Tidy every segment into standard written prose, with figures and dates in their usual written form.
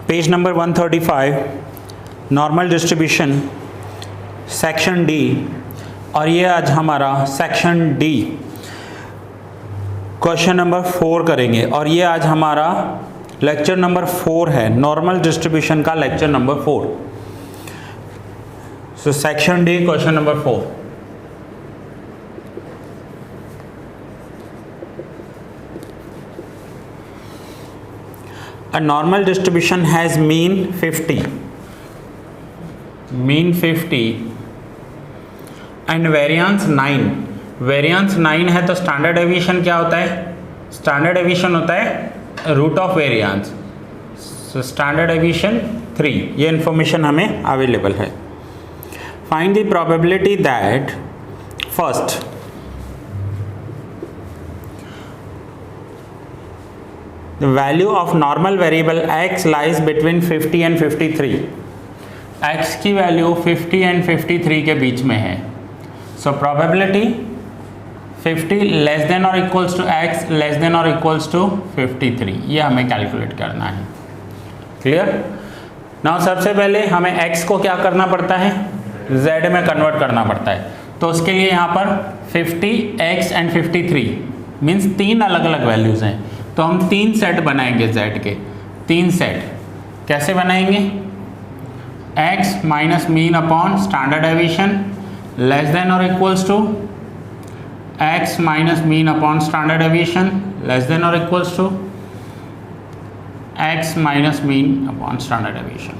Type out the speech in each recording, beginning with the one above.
Page number 135, normal distribution, section D. और ये आज हमारा सेक्शन डी क्वेश्चन नंबर 4 करेंगे। और ये आज हमारा लेक्चर नंबर 4 है, नॉर्मल डिस्ट्रीब्यूशन का lecture number 4। So section D question number 4। A normal distribution has mean 50 and variance 9। Variance 9 है तो स्टैंडर्ड डेविएशन क्या होता है? स्टैंडर्ड डेविएशन होता है root of variance. So standard deviation 3। ये इंफॉर्मेशन हमें अवेलेबल है। Find the probability that first the value of normal variable x lies between 50 and 53। x की वैल्यू 50 and 53 के बीच में है। सो प्रोबेबिलिटी 50 लेस देन और equals to x less than और इक्वल्स टू 53, ये हमें कैलकुलेट करना है। क्लियर? नाउ सबसे पहले हमें x को क्या करना पड़ता है? z में कन्वर्ट करना पड़ता है। तो उसके लिए यहाँ पर 50 x एंड 53 मीन्स 3 अलग अलग वैल्यूज़ हैं। तो हम 3 सेट बनाएंगे z के। 3 सेट कैसे बनाएंगे? x minus mean upon standard deviation less than और equals to x minus mean upon standard deviation less than और equals to x minus mean upon standard deviation.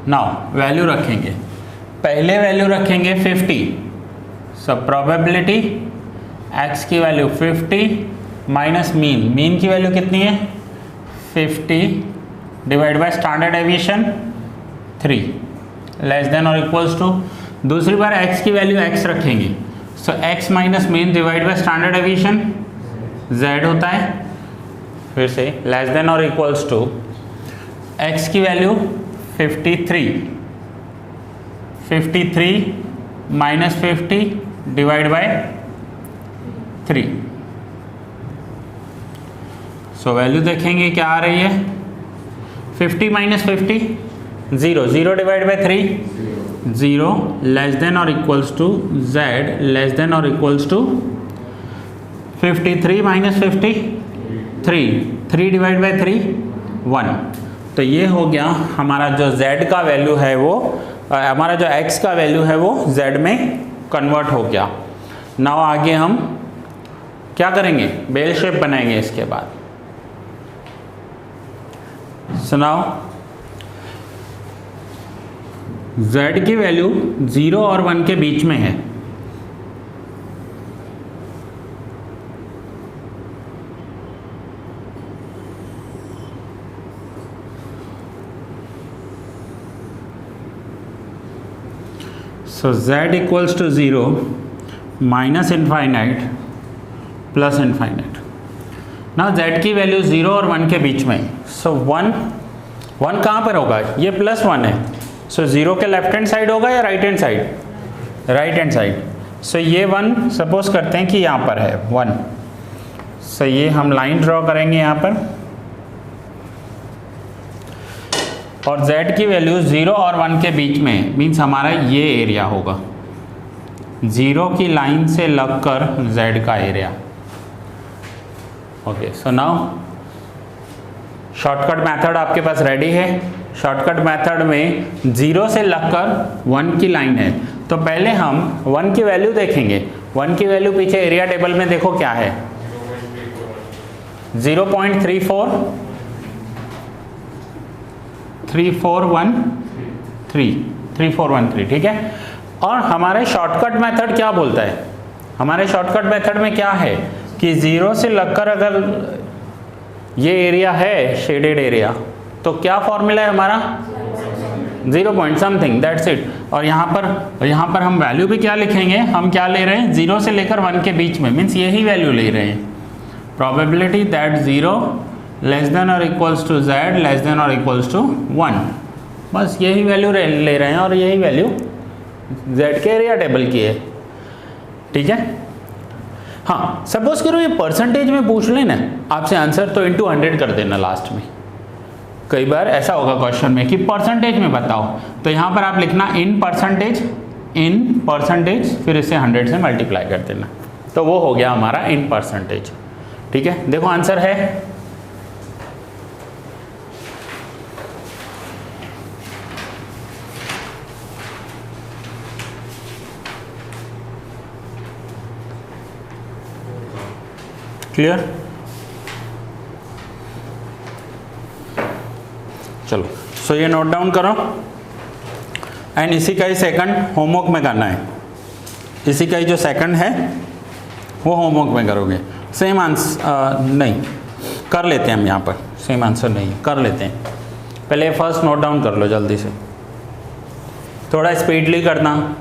Now value रखेंगे। पहले value रखेंगे 50। So probability x की value 50 minus mean की value कितनी है? 50 divide by standard deviation 3 less than और equals to, दूसरी बार x की वैल्यू x रखेंगे। So x minus mean divide by standard deviation z होता है। फिर से लेस देन और इक्वल्स टू x की value 53 minus 50 divide by 3। So value देखेंगे क्या आ रही है? 50 minus 50 0 divide by 3 0 less than और equals to z less than और equals to 53 minus 50 3 divide by 3 1। तो ये हो गया हमारा जो z का वैल्यू है वो, हमारा जो x का वैल्यू है वो z में कन्वर्ट हो गया। नाउ आगे हम क्या करेंगे? बेल शेप बनाएंगे इसके बाद। सुनाओ, z की वैल्यू 0 और 1 के बीच में है। So z equals to 0 minus infinite plus infinite. ना z की वैल्यू 0 और 1 के बीच में। सो 1 कहाँ पर होगा? ये प्लस 1 है। सो 0 के लेफ्ट हैंड साइड होगा या right hand side? Right hand side. So ये 1 सपोज करते हैं कि यहाँ पर है 1। सो ये हम लाइन ड्रॉ करेंगे यहाँ पर, और z की वैल्यू 0 और 1 के बीच में मीन्स हमारा ये एरिया होगा। 0 की लाइन से लगकर z का area. Okay, so now shortcut method आपके पास रेडी है। शॉर्टकट मेथड में 0 से लगकर 1 की लाइन है, तो पहले हम 1 की वैल्यू देखेंगे। 1 की वैल्यू पीछे एरिया टेबल में देखो क्या है? 3413, ठीक है। और हमारे शॉर्टकट मेथड क्या बोलता है? हमारे शॉर्टकट मेथड में क्या है कि 0 से लगकर अगर ये एरिया है शेडेड एरिया, तो क्या फॉर्मूला है हमारा? 0 पॉइंट समथिंग, दैट्स इट। और यहाँ पर हम वैल्यू भी क्या लिखेंगे? हम क्या ले रहे हैं? 0 से लेकर 1 के बीच में, मीन्स यही वैल्यू ले रहे हैं। प्रोबेबिलिटी दैट 0 लेस देन और equals to z less than और इक्वल्स टू 1, बस यही वैल्यू ले रहे हैं और यही वैल्यू z के एरिया टेबल की है, ठीक है। हाँ, सपोज करो ये परसेंटेज में पूछ लेना आपसे आंसर, तो इंटू 100 कर देना लास्ट में। कई बार ऐसा होगा क्वेश्चन में कि परसेंटेज में बताओ, तो यहाँ पर आप लिखना इन परसेंटेज, फिर इसे 100 से मल्टीप्लाई कर देना, तो वो हो गया हमारा इन परसेंटेज। ठीक है, देखो आंसर है क्लियर। चलो सो ये नोट डाउन करो एंड इसी का ही सेकंड होमवर्क में करना है। इसी का ही जो सेकंड है वो होमवर्क में करोगे। सेम आंसर नहीं कर लेते हैं हम, यहाँ पर सेम आंसर नहीं कर लेते हैं। पहले फर्स्ट नोट डाउन कर लो जल्दी से, थोड़ा स्पीडली करना।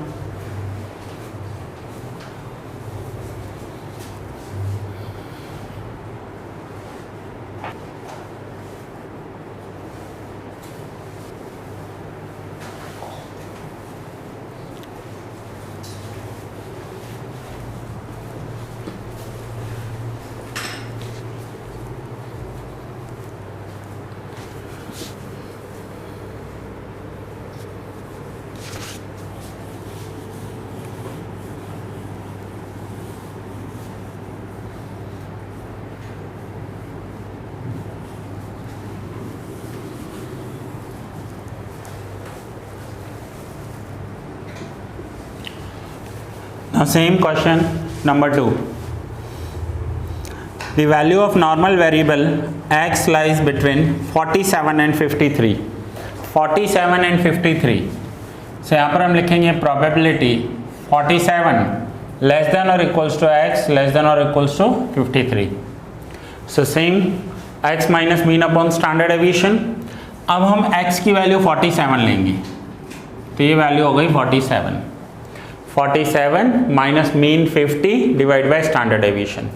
Now same question number 2. The value of normal variable x lies between 47 and 53. 47 and 53. So यहाँ पर हम लिखेंगे probability 47 less than or equals to x less than or equals to 53. So same x minus mean upon standard deviation. अब हम x की value 47 लेंगे, तो ये वैल्यू हो गई 47 minus mean 50 divide by standard deviation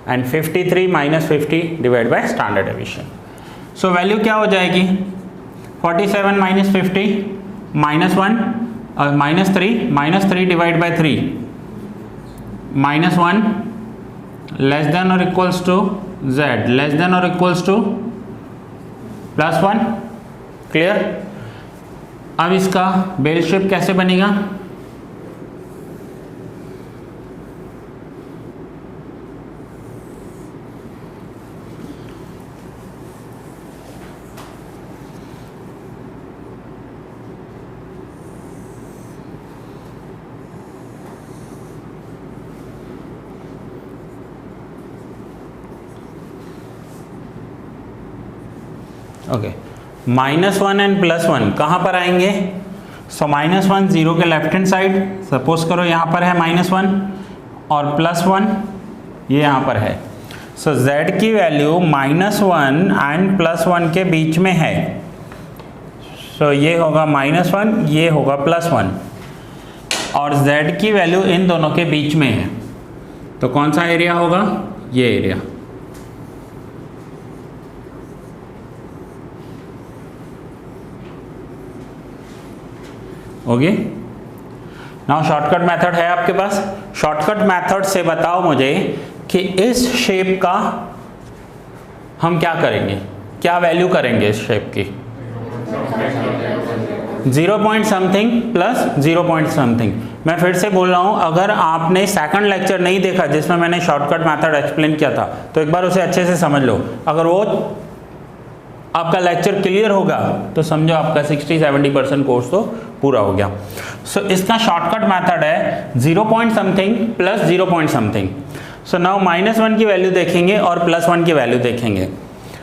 and 53 minus 50 divide by standard deviation. So value क्या हो जाएगी 47 माइनस 50 माइनस 1 और minus 3 divide by 3 minus 1 less than और equals to z less than और इक्वल्स टू प्लस 1। क्लियर। अब इसका bell shape कैसे बनेगा, ओके -1 एंड +1 कहाँ पर आएंगे। सो -1 जीरो के लेफ्ट हैंड साइड, सपोज करो यहाँ पर है -1 और +1 ये यहाँ पर है। सो z की वैल्यू -1 एंड +1 के बीच में है। सो ये होगा -1, ये होगा +1 और z की वैल्यू इन दोनों के बीच में है, तो कौन सा एरिया होगा, ये area. Okay, now shortcut method है आपके पास। शॉर्टकट मेथड से बताओ मुझे कि इस शेप का हम क्या करेंगे, क्या वैल्यू करेंगे इस शेप की। 0 point something plus 0 point something. मैं फिर से बोल रहा हूं, अगर आपने सेकंड लेक्चर नहीं देखा जिसमें मैंने शॉर्टकट मेथड एक्सप्लेन किया था, तो एक बार उसे अच्छे से समझ लो। अगर वो आपका लेक्चर क्लियर होगा तो समझो आपका 60-70% कोर्स तो पूरा हो गया। सो इसका शॉर्टकट मेथड है 0 point something plus 0 point something. So now -1 की वैल्यू देखेंगे और +1 की वैल्यू देखेंगे।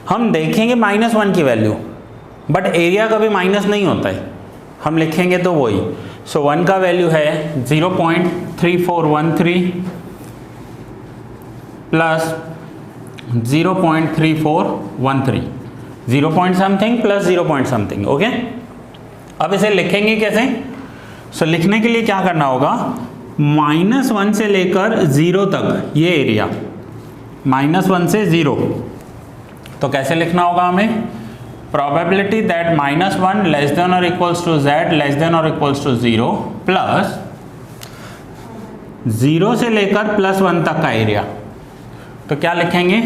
हम देखेंगे -1 की वैल्यू, बट एरिया कभी माइनस नहीं होता है, हम लिखेंगे तो वही। सो 1 का वैल्यू है 0.3413 plus 0.3413, 0 point something plus 0 point something. Okay, अब इसे लिखेंगे कैसे। सो लिखने के लिए क्या करना होगा, -1 से लेकर 0 तक ये एरिया, -1 से 0, तो कैसे लिखना होगा हमें, प्रोबेबिलिटी दैट -1 लेस देन और equals to z less than और इक्वल्स टू 0 प्लस 0 से लेकर +1 तक का एरिया, तो क्या लिखेंगे,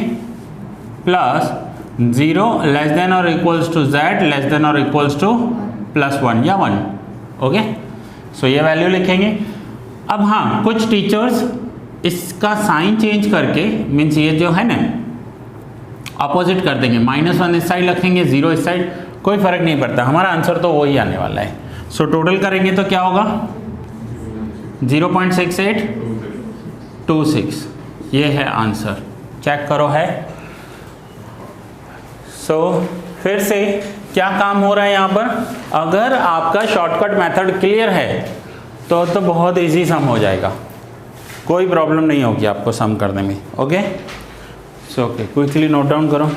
प्लस 0 लेस देन और equals to z less than और इक्वल्स टू +1 या 1। ओके, सो ये वैल्यू लिखेंगे। अब हाँ, कुछ टीचर्स इसका साइन चेंज करके, मीन्स ये जो है ना अपोजिट कर देंगे, -1 इस साइड रखेंगे, 0 इस साइड, कोई फर्क नहीं पड़ता, हमारा आंसर तो वही आने वाला है। सो टोटल करेंगे तो क्या होगा 0.6826, ये है आंसर, चेक करो है। सो फिर से क्या काम हो रहा है यहाँ पर, अगर आपका शॉर्टकट मेथड क्लियर है तो बहुत इजी सम हो जाएगा, कोई प्रॉब्लम नहीं होगी आपको सम करने में। Okay, so okay, quickly note down करो।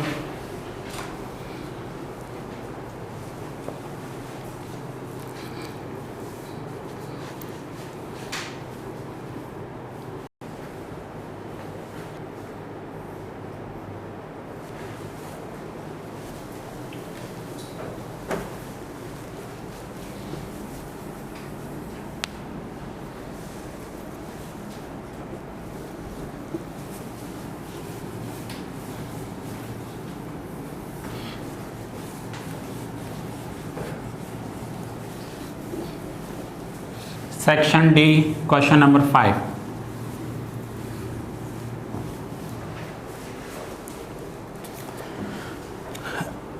Section D, question number 5.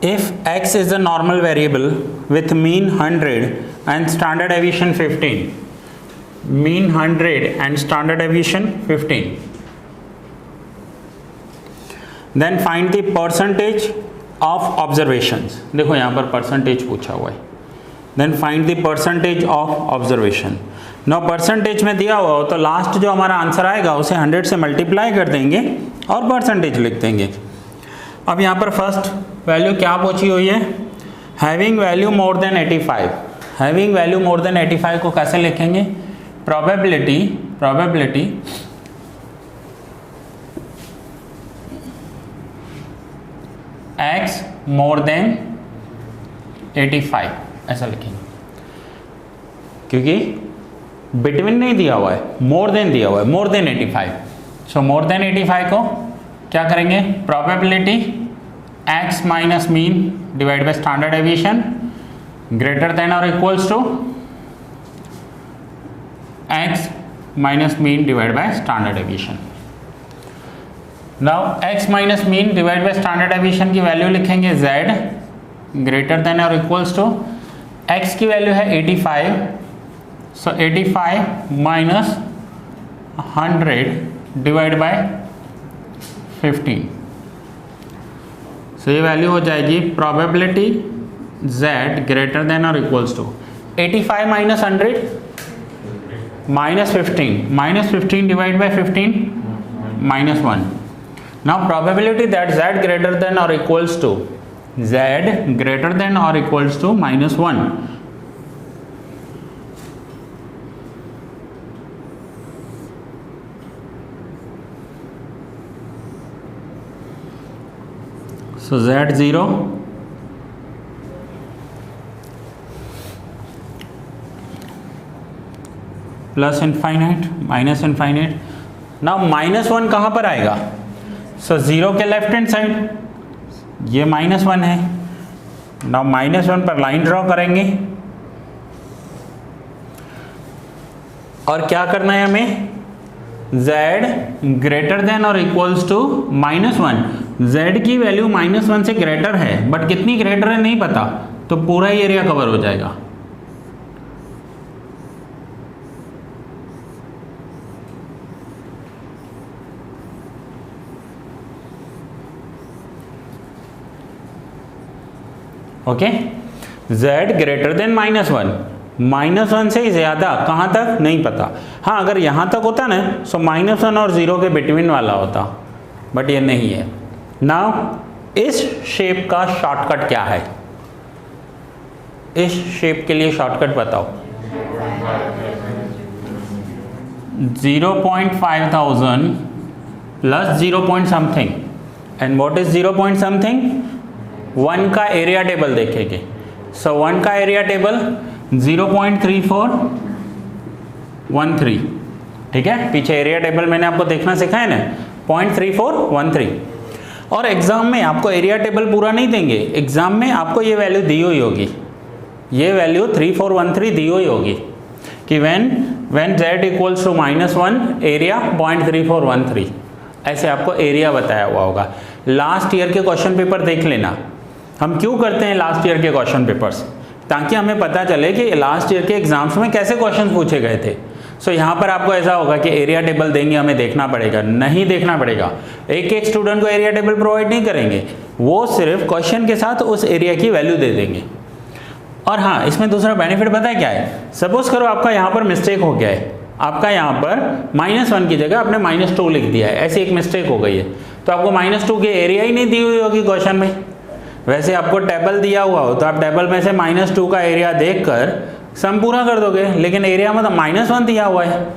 If x is a normal variable with mean 100 and standard deviation 15, mean 100 and standard deviation 15, then find the percentage of observations. देखो यहाँ पर percentage पूछा हुआ है, then find the percentage of observation. No percentage में दिया हुआ हो तो लास्ट जो हमारा आंसर आएगा उसे 100 से मल्टीप्लाई कर देंगे और परसेंटेज लिख देंगे। अब यहाँ पर फर्स्ट वैल्यू क्या पूछी हुई है, having value more than 85। Having value more than 85 को कैसे लिखेंगे, प्रोबेबिलिटी x मोर देन 85 ऐसा लिखेंगे, क्योंकि बिटवीन नहीं दिया हुआ है, मोर देन दिया हुआ है, मोर देन 85। सो मोर देन 85 को क्या करेंगे, probability x minus mean divide by standard deviation greater than और equals to x minus mean divide by standard deviation. Now x minus mean divide by standard deviation की value लिखेंगे z greater than और equals to x की value है 85, so 85 minus 100 divide by 15, so ये value हो जाएगी probability z greater than और equals to 85 minus 100 minus 15 divide by 15 -1। Now probability that z greater than और equals to -1, so z0 plus infinite minus infinite. Now -1 कहाँ पर आएगा, सो 0 के left hand side, ये -1 है। नाउ -1 पर लाइन ड्रॉ करेंगे और क्या करना है हमें, z ग्रेटर देन और इक्वल्स टू -1। z की वैल्यू -1 से ग्रेटर है, बट कितनी ग्रेटर है नहीं पता, तो पूरा ही एरिया कवर हो जाएगा। ओके, z ग्रेटर देन -1 से ज्यादा कहाँ तक नहीं पता। हाँ, अगर यहाँ तक होता ना सो -1 और 0 के बिटवीन वाला होता, बट ये नहीं है। नाउ इस शेप का शॉर्टकट क्या है, इस शेप के लिए शॉर्टकट बताओ। 0.5000 plus 0 point something, and what is 0 point something, 1 का एरिया टेबल देखेंगे। सो 1 का एरिया टेबल 0.3413, ठीक है, पीछे एरिया टेबल मैंने आपको देखना सिखाया ना, 0.3413। और एग्जाम में आपको एरिया टेबल पूरा नहीं देंगे, एग्जाम में आपको ये वैल्यू दी हुई होगी, ये वैल्यू 3413 दी हुई होगी कि when z equals to -1 area 0.3413, ऐसे आपको एरिया बताया हुआ होगा। लास्ट ईयर के क्वेश्चन पेपर देख लेना। हम क्यों करते हैं लास्ट ईयर के क्वेश्चन पेपर्स, ताकि हमें पता चले कि लास्ट ईयर के एग्जाम्स में कैसे क्वेश्चन पूछे गए थे। सो यहाँ पर आपको ऐसा होगा कि एरिया टेबल देंगे, हमें देखना पड़ेगा, नहीं देखना पड़ेगा, एक एक स्टूडेंट को एरिया टेबल प्रोवाइड नहीं करेंगे, वो सिर्फ क्वेश्चन के साथ उस एरिया की वैल्यू दे देंगे। और हाँ, इसमें दूसरा बेनिफिट पता है क्या है, सपोज करो आपका यहाँ पर मिस्टेक हो गया है, आपका यहाँ पर -1 की जगह आपने -2 लिख दिया है, ऐसी एक मिस्टेक हो गई है, तो आपको -2 की एरिया ही नहीं दी हुई होगी क्वेश्चन में। वैसे आपको टेबल दिया हुआ हो तो आप टेबल में से -2 का एरिया देखकर सम पूरा कर दोगे, लेकिन एरिया में तो -1 दिया हुआ है,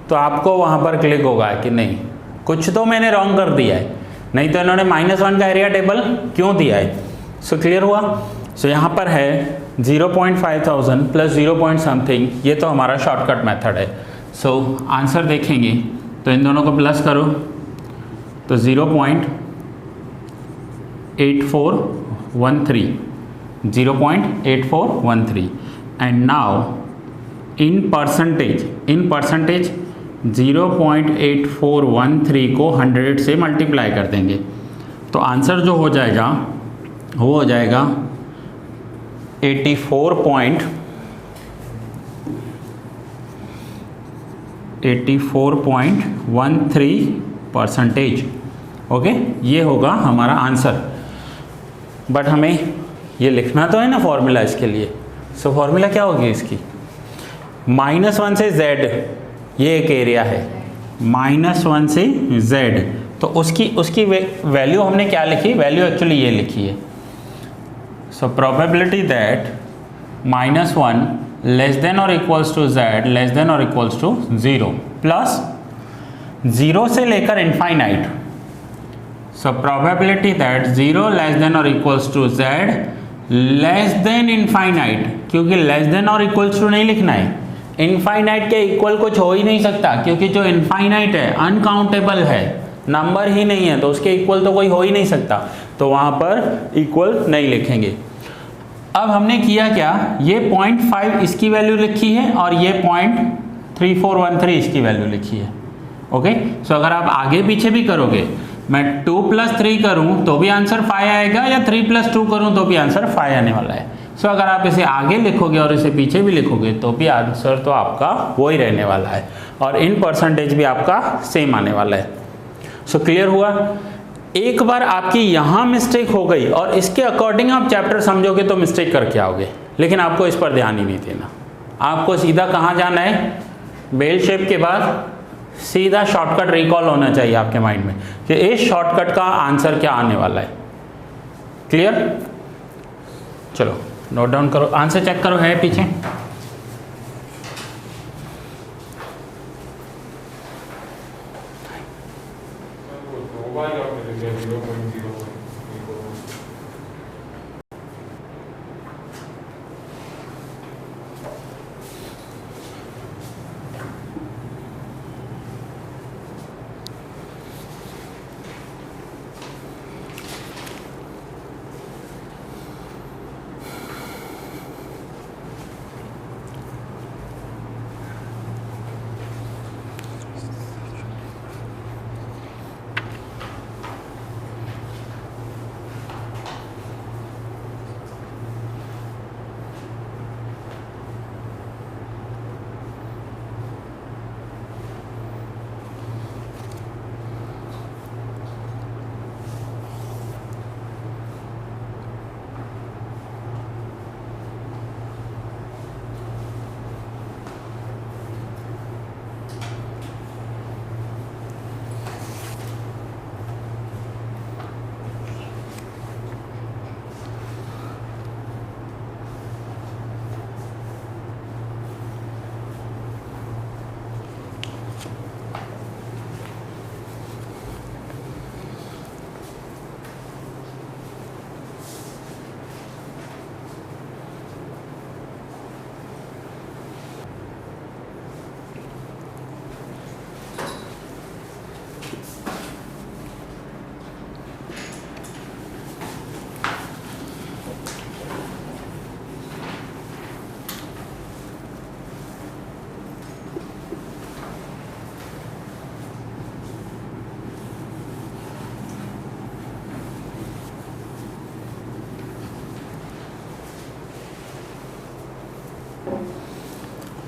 तो आपको वहाँ पर क्लिक होगा कि नहीं, कुछ तो मैंने रॉन्ग कर दिया है, नहीं तो इन्होंने -1 का एरिया टेबल क्यों दिया है। सो क्लियर हुआ। सो यहाँ पर है 0.5000 प्लस 0 पॉइंट समथिंग, ये तो हमारा शॉर्टकट मेथड है। सो आंसर देखेंगे तो इन दोनों को प्लस करो तो 0.8413 एंड नाउ इन परसेंटेज 0.8413 को 100 से मल्टीप्लाई कर देंगे, तो आंसर जो हो जाएगा वो हो जाएगा 84.13%। ओके, ये होगा हमारा आंसर। बट हमें ये लिखना तो है ना फॉर्मूला इसके लिए। सो फॉर्मूला क्या होगी इसकी, -1 से z, ये एक एरिया है, -1 से z, तो उसकी वैल्यू हमने क्या लिखी, वैल्यू एक्चुअली ये लिखी है। So probability that -1 less than और equals to z less than और इक्वल्स टू 0 प्लस 0 से लेकर infinite. So probability that 0 less than और equals to z less than infinite, क्योंकि लेस देन और इक्वल्स टू नहीं लिखना है, इनफाइनाइट के इक्वल कुछ हो ही नहीं सकता, क्योंकि जो इनफाइनाइट है अनकाउंटेबल है, नंबर ही नहीं है, तो उसके इक्वल तो कोई हो ही नहीं सकता, तो वहाँ पर इक्वल नहीं लिखेंगे। अब हमने किया क्या, ये 0.5 इसकी वैल्यू लिखी है और ये 0.3413 इसकी वैल्यू लिखी है। ओके, सो अगर आप आगे पीछे भी करोगे, मैं 2 + 3 करूं तो भी आंसर 5 आएगा, या 3 + 2 करूं तो भी आंसर 5 आने वाला है। सो अगर आप इसे आगे लिखोगे और इसे पीछे भी लिखोगे तो भी आंसर तो आपका वो ही रहने वाला है, और इन परसेंटेज भी आपका सेम आने वाला है। सो क्लियर हुआ। एक बार आपकी यहाँ मिस्टेक हो गई और इसके अकॉर्डिंग आप चैप्टर समझोगे तो मिस्टेक करके आओगे, लेकिन आपको इस पर ध्यान ही नहीं देना। आपको सीधा कहाँ जाना है, बेल शेप के बाद सीधा शॉर्टकट रिकॉल होना चाहिए आपके माइंड में कि इस शॉर्टकट का आंसर क्या आने वाला है। क्लियर, चलो नोट डाउन करो, आंसर चेक करो, है पीछे।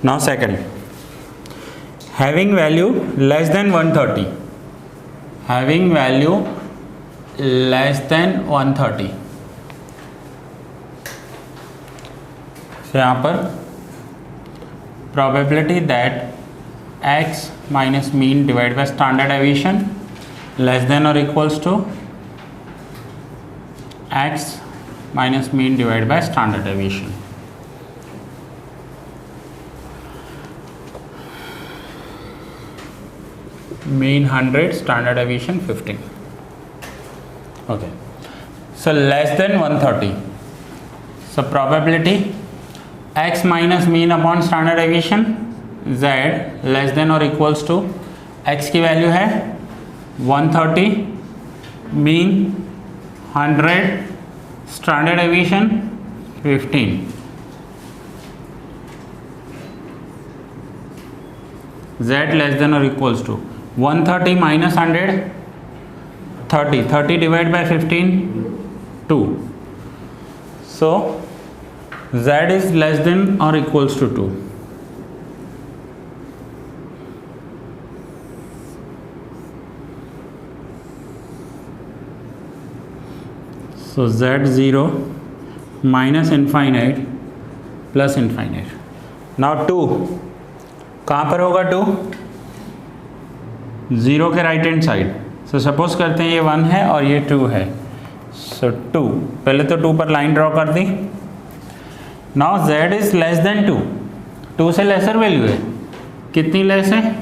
Now second, having value less than 130, having value less than 130, so यहाँ पर probability that x minus mean divided by standard deviation less than or equals to x minus mean divided by standard deviation. Mean 100, standard deviation 15. Okay, so less than 130, so probability x minus mean upon standard deviation z less than और equals to x की value है 130, mean 100, standard deviation 15. z less than और equals to 130 minus 100 30, 30 divide by 15 2. So z is less than or equals to 2. So z0 minus infinite plus infinite. Now 2 कहाँ पर होगा? 2 0 के right hand side. So suppose करते हैं ये 1 है और ये 2 है. सो 2, पहले तो 2 पर लाइन ड्रॉ कर दी. Now z is less than 2, 2 से लेसर वैल्यू है. कितनी लेस है?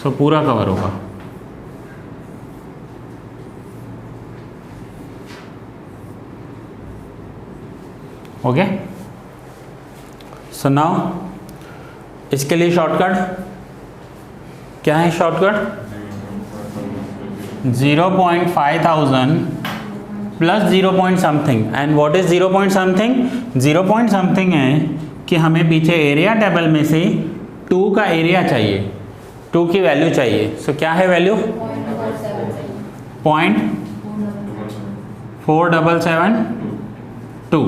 सो पूरा कवर होगा. ओके, सो नाउ इसके लिए शॉर्टकट क्या है? Shortcut 0.5000 plus 0 point something. And what is 0 point something? 0 point something है कि हमें पीछे एरिया टेबल में से 2 का एरिया चाहिए, 2 की वैल्यू चाहिए. सो क्या है वैल्यू? 0.4772,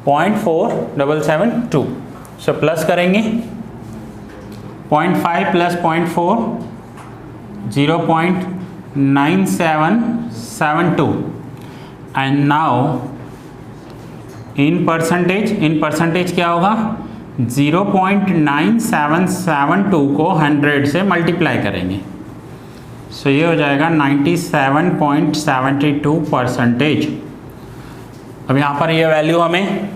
0.4772. सो प्लस करेंगे 0.5 plus 0.4 0.9772. And now in percentage क्या होगा? 0.9772 को 100 से मल्टीप्लाई करेंगे. सो ये हो जाएगा 97.72%. अब यहाँ पर ये वैल्यू हमें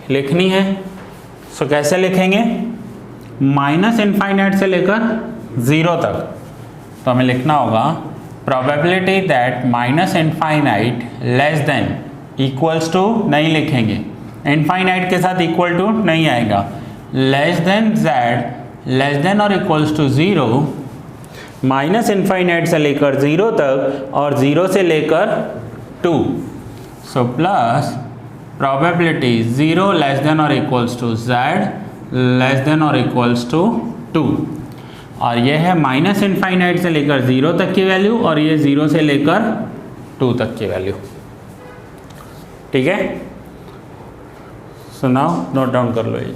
लिखनी है. सो कैसे लिखेंगे? माइनस इनफाइनाइट से लेकर 0 तक. तो हमें लिखना होगा probability that minus infinite less than equals to, नहीं लिखेंगे, इनफाइनाइट के साथ इक्वल टू नहीं आएगा, less than z less than और इक्वल्स टू 0, माइनस इनफाइनाइट से लेकर 0 तक और 0 से लेकर 2. So plus probability 0 less than और equals to z less than और इक्वल्स टू 2. और ये है माइनस इनफाइनाइट से लेकर 0 तक की वैल्यू और ये 0 से लेकर 2 तक की वैल्यू. ठीक है, सो नाउ नोट डाउन कर लो ये.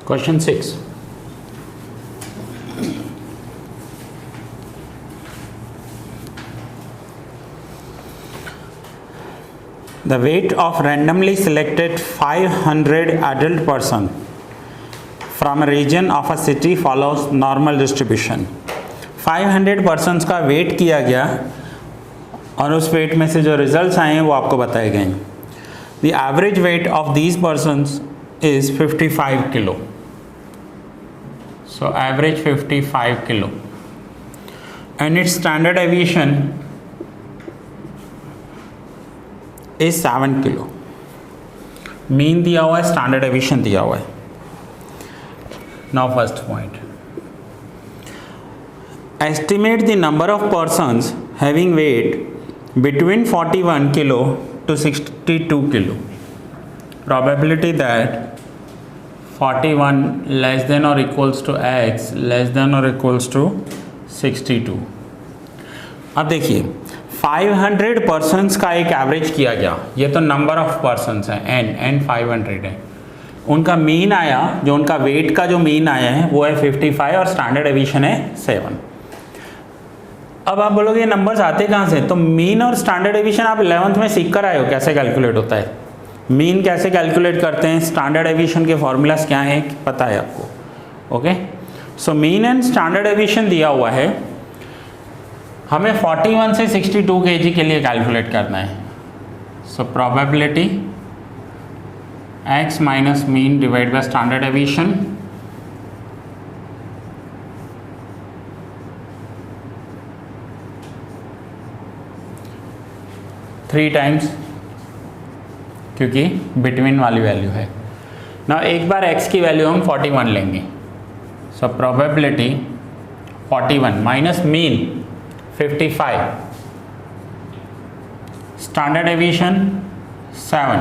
Question 6. the weight of randomly selected 500 adult person from a region of a city follows normal distribution. 500 persons का वेट किया गया और उस वेट में से जो रिजल्ट्स आए हैं वो आपको बताए गए हैं. The average weight of these persons is 55 kilo. So average 55 kilo and it's standard aviation is 7 kilo. Mean दिया हुआ है, स्टैंडर्ड एविएशन दिया हुआ है. Now first point, estimate the number of persons having weight between 41 kilo to 62 kilo. Probability that 41 less than or equals to x less than or equals to 62. अब देखिए 500 persons का एक एवरेज किया गया. ये तो नंबर ऑफ पर्सनस है, n 500 है. उनका मीन आया, जो उनका वेट का जो मीन आया है वो है 55 और स्टैंडर्ड एविएशन है 7. अब आप बोलोगे ये नंबर्स आते कहाँ से? तो मीन और स्टैंडर्ड एविएशन आप 11th में सीख कर आए हो कैसे कैलकुलेट होता है. मीन कैसे कैलकुलेट करते हैं, स्टैंडर्ड एविएशन के फॉर्मूलाज क्या हैं पता है आपको. Okay, so mean and standard aviation दिया हुआ है. हमें 41 से 62 kg के लिए कैलकुलेट करना है. So probability x minus mean divide by standard aviation. Three times, क्योंकि बिटवीन वाली वैल्यू है ना. एक बार x की वैल्यू हम 41 लेंगे. So probability 41 minus mean 55, standard deviation 7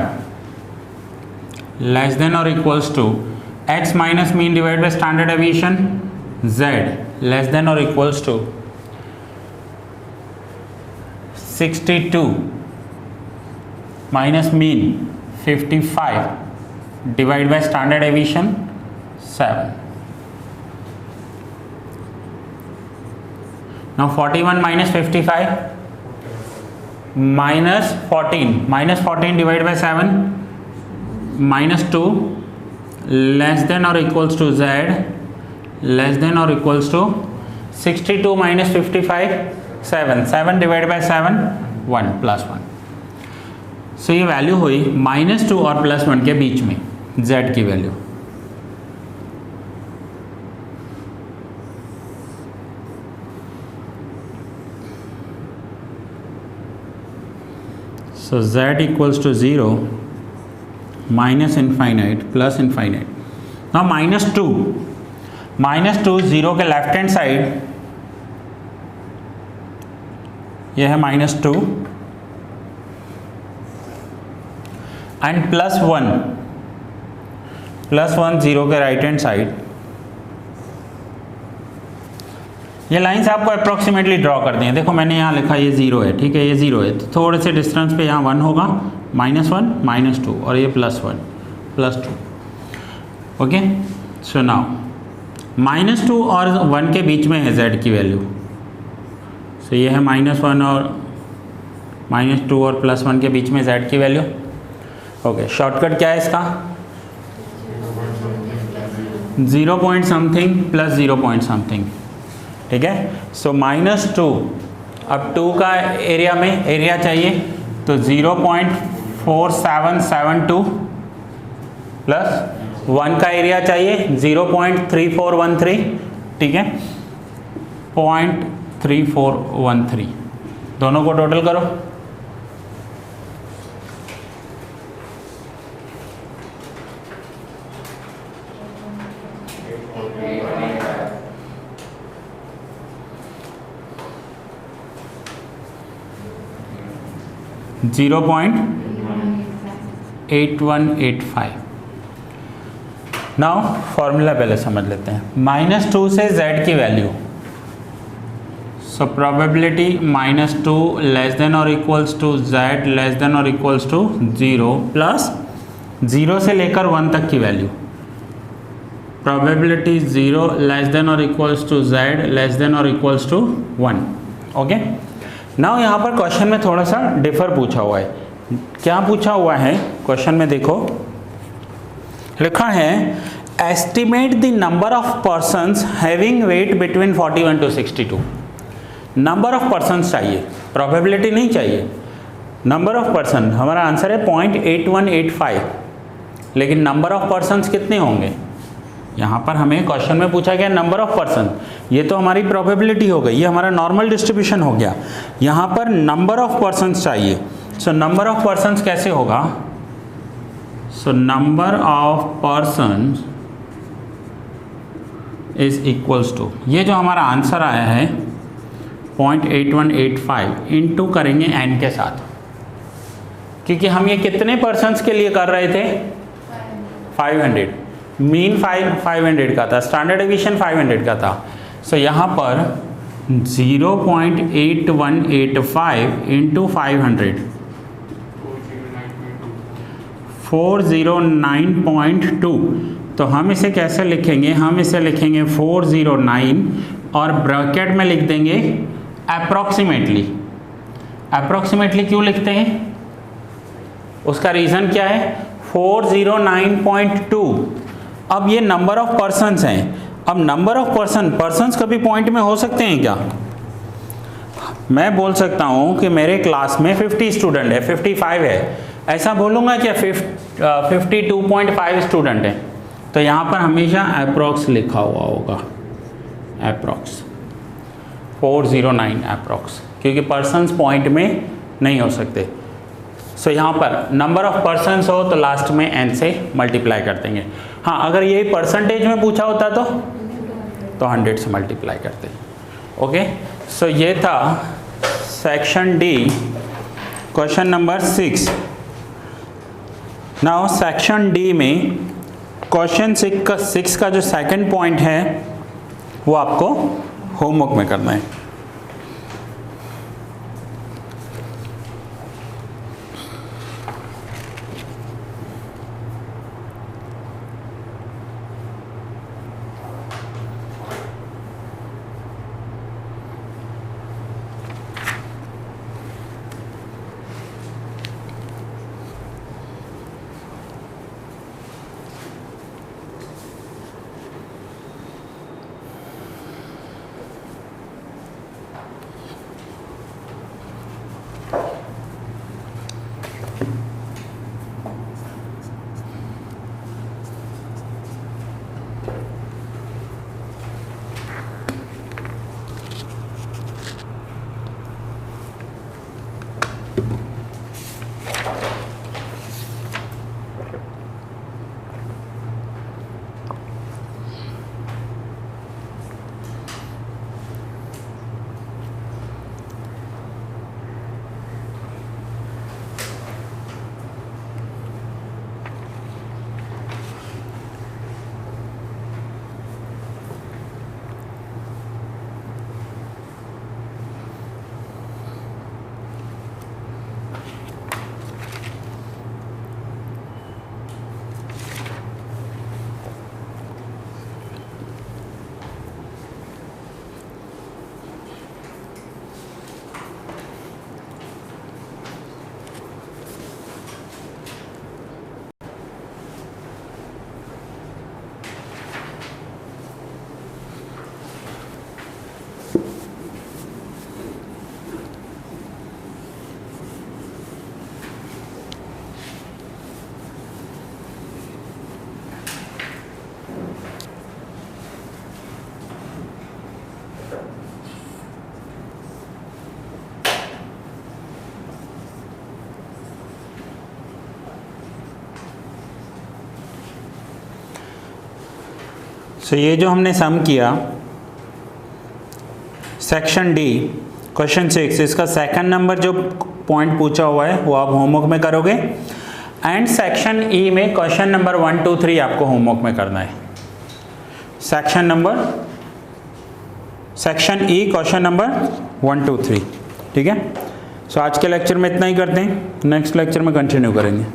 less than और equals to x minus mean divide by standard deviation z less than और equals to 62 minus mean 55 divide by standard deviation 7. Now 41 minus 55 minus 14 divide by 7 minus 2 less than और equals to z less than और equals to 62 minus 55 7 divide by 7 1 plus 1. सो ये value हुई -2 और +1 के बीच में z की value. So z equals to 0 minus infinite plus infinite. ना -2 0 के लेफ्ट हैंड साइड यह है -2 एंड +1 0 के राइट हैंड साइड. ये लाइंस आपको अप्रोक्सीमेटली ड्रॉ कर दिए. देखो मैंने यहाँ लिखा ये 0 है, ठीक है, ये 0 है. तो थोड़े से डिस्टेंस पे यहाँ 1 होगा, -1 -2 और ये +1 +2. ओके, सो नाउ -2 और 1 के बीच में है z की वैल्यू. सो ये है -1 और -2 और +1 के बीच में z की वैल्यू. ओके, शॉर्टकट क्या है इसका? 0 point something plus 0 point something. ठीक है, सो -2 अब 2 का एरिया में एरिया चाहिए तो 0.4772 प्लस 1 का एरिया चाहिए 0.3413. ठीक है, 0.3413 दोनों को टोटल करो. (8185). नाउ फॉर्मूला पहले समझ लेते हैं. -2 से z की value, so probability -2 less than और equals to z less than और इक्वल्स टू 0 प्लस 0 से लेकर 1 तक की वैल्यू. प्रोबेबिलिटी 0 लेस देन और equals to z less than और इक्वल्स टू 1. ओके, नाउ यहाँ पर क्वेश्चन में थोड़ा सा डिफर पूछा हुआ है क्या पूछा हुआ है क्वेश्चन में, देखो लिखा है estimate the number of persons having weight between 41 to 62। Number of persons चाहिए, प्रोबेबिलिटी नहीं चाहिए, नंबर ऑफ पर्सन। हमारा आंसर है 0.8185, लेकिन नंबर ऑफ पर्सन्स कितने होंगे, यहाँ पर हमें क्वेश्चन में पूछा गया नंबर ऑफ पर्सन, ये तो हमारी प्रोबेबिलिटी हो गई, ये हमारा नॉर्मल डिस्ट्रीब्यूशन हो गया। यहाँ पर नंबर ऑफ पर्सन्स चाहिए। सो नंबर ऑफ पर्सन्स कैसे होगा, so number of persons is equals to, ये जो हमारा आंसर आया है 0.8185 इंटू करेंगे n के साथ, क्योंकि हम ये कितने पर्सन्स के लिए कर रहे थे, 500, मीन 500 का था, स्टैंडर्ड डिवीजन 500 का था। सो यहाँ पर 0.8185 इंटू 500 409.2, तो हम इसे कैसे लिखेंगे, हम इसे लिखेंगे 409 और ब्रैकेट में लिख देंगे अप्रॉक्सीमेटली। अप्रॉक्सीमेटली क्यों लिखते हैं, उसका रीज़न क्या है, 409.2। अब ये नंबर ऑफ पर्सन्स हैं, अब नंबर ऑफ पर्सन्स कभी पॉइंट में हो सकते हैं क्या, मैं बोल सकता हूँ कि मेरे क्लास में 50 स्टूडेंट है, 55 है, ऐसा बोलूँगा क्या 52.5 स्टूडेंट है, तो यहाँ पर हमेशा अप्रॉक्स लिखा हुआ होगा, अप्रॉक्स 409 अप्रॉक्स, क्योंकि पर्सन्स पॉइंट में नहीं हो सकते। सो यहाँ पर नंबर ऑफ पर्सन्स हो तो लास्ट में n से मल्टीप्लाई कर देंगे। हाँ, अगर यही परसेंटेज में पूछा होता तो 100 से मल्टीप्लाई करते। ओके, सो ये था section D, question number 6। Now section D में क्वेश्चन 6 का जो सेकंड पॉइंट है वो आपको होमवर्क में करना है। सो ये जो हमने सम किया सेक्शन डी क्वेश्चन 6, इसका सेकंड नंबर जो पॉइंट पूछा हुआ है वो आप होमवर्क में करोगे, एंड सेक्शन ई में क्वेश्चन नंबर 1, 2, 3 आपको होमवर्क में करना है। सेक्शन ई क्वेश्चन नंबर 1, 2, 3, ठीक है। सो आज के लेक्चर में इतना ही करते हैं, नेक्स्ट लेक्चर में कंटिन्यू करेंगे।